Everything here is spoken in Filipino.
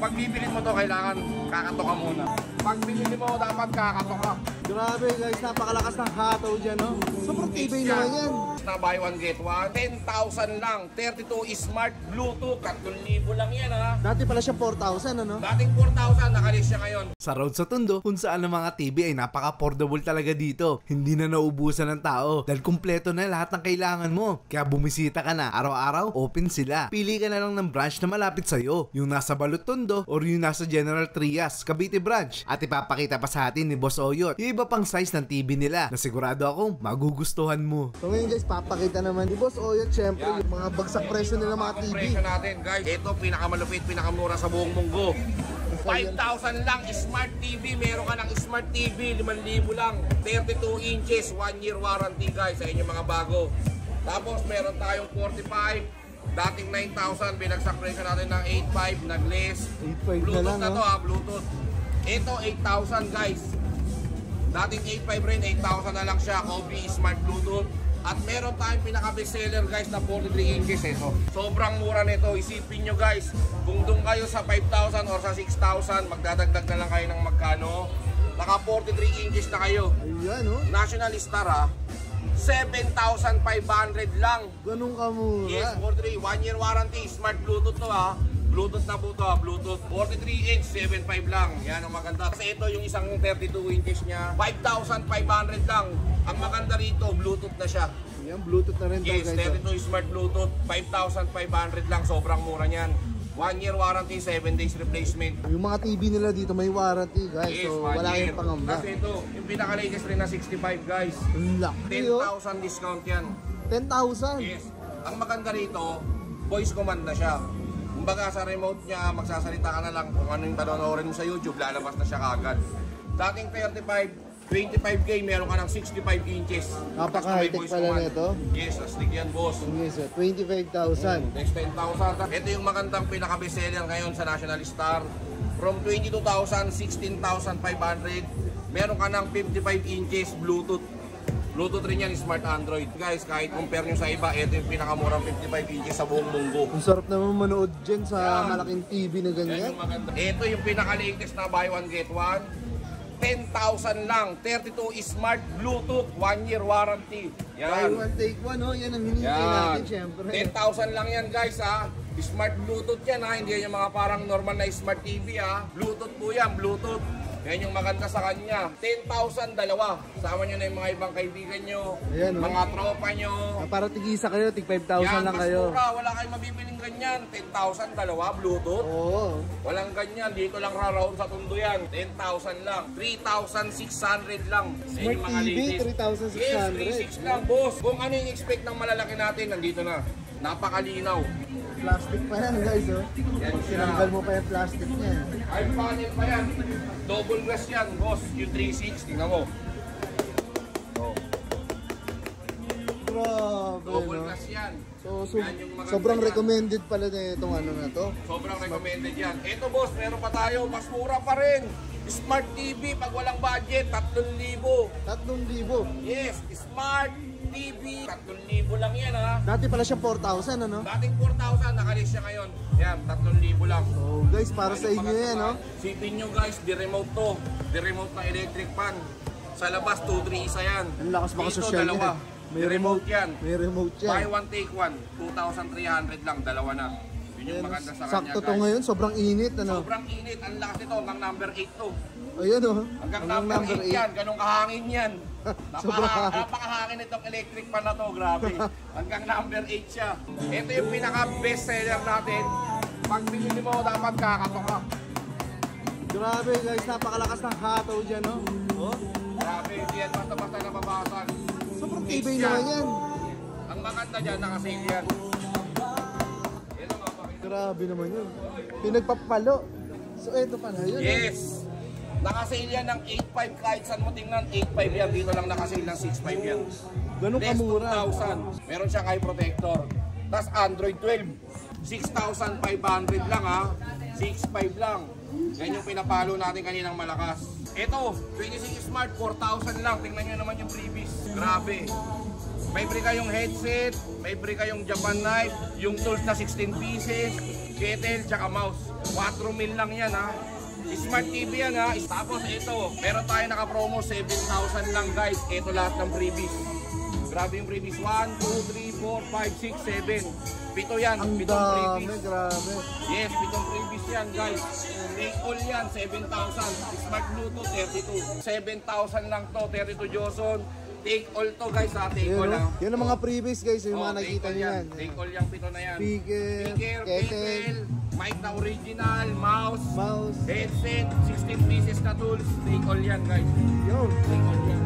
pag bibili mo to, kailangan kakatok ka muna. Pag binili mo, dapat kakatok ka. Grabe guys, napakalakas ng hataw dyan, no? Sobrang tibay naman yan. Na buy one get one, 10,000 lang. 32 smart Bluetooth, 3,000 lang yan ha. Dati pala siya 4,000, ano? Dating 4,000, nakalis siya ngayon. Sa Road sa Tondo, kung saan ang mga TV ay napaka-affordable talaga dito. Hindi na nauubusan ng tao dahil kumpleto na lahat ng kailangan mo. Kaya bumisita ka na, araw-araw open sila. Pili ka na lang ng branch na malapit sa'yo. Yung nasa Balot Tondo or yung nasa General Trias, Cavite branch. At ipapakita pa sa atin ni Boss Oyot yung iba pang size ng TV nila na sigurado akong magugustuhan mo. So ngayon guys, papakita naman ni Boss Oyot syempre yung mga bagsak presyo nila mga TV. Presyo natin guys, ito pinakamalupit, pinakamura sa buong munggo. 5,000 lang Smart TV, meron ka ng Smart TV, 5,000 lang, 32 inches, 1 year warranty guys sa inyong mga bago. Tapos meron tayong 45, dating 9,000, binagsak presyo natin ng 8,500, nag-less. 8,500 Bluetooth na lang, na to ha, Bluetooth. Ito 8,000 guys. Dating 8,500 rin, 8,000 na lang siya, Kobe Smart Bluetooth. At meron tayong pinaka-bestseller guys na 43 inches ito. Sobrang mura nito. Isipin nyo guys, kung doon kayo sa 5,000 or sa 6,000, magdadagdag na lang kayo ng magkano. Naka 43 inches na kayo. Ayan, oh. National Star ha, 7,500 lang. Ganun ka mura. Yes, 43, 1 year warranty, Smart Bluetooth to ha. Bluetooth na po to ha, Bluetooth. 43 inch, 7,500 lang. Yan ang maganda. Kasi ito yung isang 32 inches niya, 5,500 lang. Ang maganda rito, Bluetooth na siya. Yan, Bluetooth na rin to Yes, guys. 32 Smart Bluetooth, 5,500 lang. Sobrang mura niyan. 1 year warranty, 7 days replacement. Yung mga TV nila dito may warranty guys. Yes, So 1 wala year. kayong pangamba. Kasi ito, yung pinaka-latest rin na 65 guys. Ang laki, oh. 10,000 discount yan. 10,000. Yes. Ang maganda rito, voice command na siya. Kumbaga sa remote niya, magsasalita ka na lang kung ano yung panonoorin mo sa YouTube, lalabas na siya kagad. Dating 35, 25K, meron ka ng 65 inches. Napaka-high-tech pala nito. Yes, astig yan boss. Yes, 25,000. Next 10,000. Ito yung magandang pinaka-bestseller ngayon sa National Star. From 22,000, 16,500, meron ka ng 55 inches Bluetooth. Bluetooth rin yan, Smart Android. Guys, kahit compare nyo sa iba, ito yung pinakamurang 55 inches sa buong munggo. Ang sarap naman manood dyan sa malaking TV na Yan ganyan. yung maganda. Ito yung pinaka-latest na buy one get one. 10,000 lang. 32 Smart Bluetooth, 1 year warranty. Buy Yan. one, take one, oh. Yan ang hinihintay natin, syempre. 10,000 lang yan guys ha. Smart Bluetooth yan ha. Hindi yan yung mga parang normal na Smart TV ha. Bluetooth po yan, Bluetooth. Yan yung maganda sa kanya. 10,000 dalawa. Sama nyo na yung mga ibang kaibigan nyo. Ayan, mga tropa nyo. Para tigisa kayo, tig 5,000 lang kayo. Mura. Wala kayong mabibiling ganyan. 10,000 dalawa, Bluetooth. Oo. Walang ganyan. Dito lang raraon sa Tondo yan. 10,000 lang. 3,600 lang. Smart TV, 3,600. Yes, 3,600 lang, boss. Kung ano yung expect ng malalaki natin, nandito na. Napakalinaw. Plastic pa yan guys, oh. Yan Pag siya. sinanggal mo pa yung plastic niya. Ay, panel pa yan. Double glass yan, boss. Yung 360, tingnan mo. Grabe, Double no? glass yan. So, Yan yung maganda sobrang yan. recommended pala na itong ano na to. Sobrang recommended yan. Ito, boss, meron pa tayo. Mas mura pa rin. Smart TV, pag walang budget, 3,000. 3,000. Yes, Smart TV, 3,000 lang yan ha. Dati pala siya 4,000, ano? Dating 4,000, nakalis siya ngayon. Yan, 3,000 lang. So guys, para sa inyo yan, no? Sipin nyo guys, di-remote to. Di-remote na electric fan. Sa labas, 2-3 isa yan. Ang lakas baka Dito, social dalawa. yan. May Di-remote yan. May remote yan. Buy one, take one. 2,300 lang, dalawa na. Yun yung maganda sa kanya Sakto to guys. ngayon, sobrang init, ano? Sobrang init. Ang lakas nito, hanggang number 8 to. Ayun, oh. Hanggang number 8 yan. Ganong kahangin yan. Napakahangin itong electric fan na to, grabe. Hanggang number 8 siya. Ito yung pinaka-best seller natin. Pag binili mo, dapat kakatok ka. Grabe guys, napakalakas ng hataw dyan, no? Oh. Grabe, hindi yan basta-basta nababasan. Sobrang tibay naman yan. Ang maganda dyan, nakasale yan. Yan ang mapakita. Grabe naman yun. Pinagpapalo. So eto pala yun. Yes! Nakasale yan ng 8.5 kahit saan mo tingnan, 8.5 yan. Dito lang nakasale ng 6.5 yan. Ganun Less kamura. 2,000. Meron siyang eye protector. Tapos Android 12. 6,500 lang ha. 6.5 lang. Yan yung pinapalo natin kaninang malakas. Ito, 26 Smart, 4,000 lang. Tingnan nyo naman yung previous. Grabe. May free kayong headset, may free kayong Japan knife, yung tools na 16 pieces, kettle, tsaka mouse. 4,000 lang yan ha. Smart TV yan ha. Tapos ito, meron tayo naka-promo 7,000 lang guys. Ito lahat ng freebies. Grabe yung freebies. 1, 2, 3, 4, 5, 6, 7. Pito yan. Ang Pitong dami, freebies. grabe. Yes, pitong freebies yan guys. Take all yan, 7,000. Smart Bluetooth, 32. 7,000 lang to, 32 Joson. Take all to guys ha, take all lang. Yan ang mga previous guys, yung Oh, mga take nakita all nyo yan. Take all yung pito na yan. Speaker, Speaker, kettle, mic na original, mouse, mouse. headset, 16 pieces na tools. Take all yan guys. Yun. Take all yan.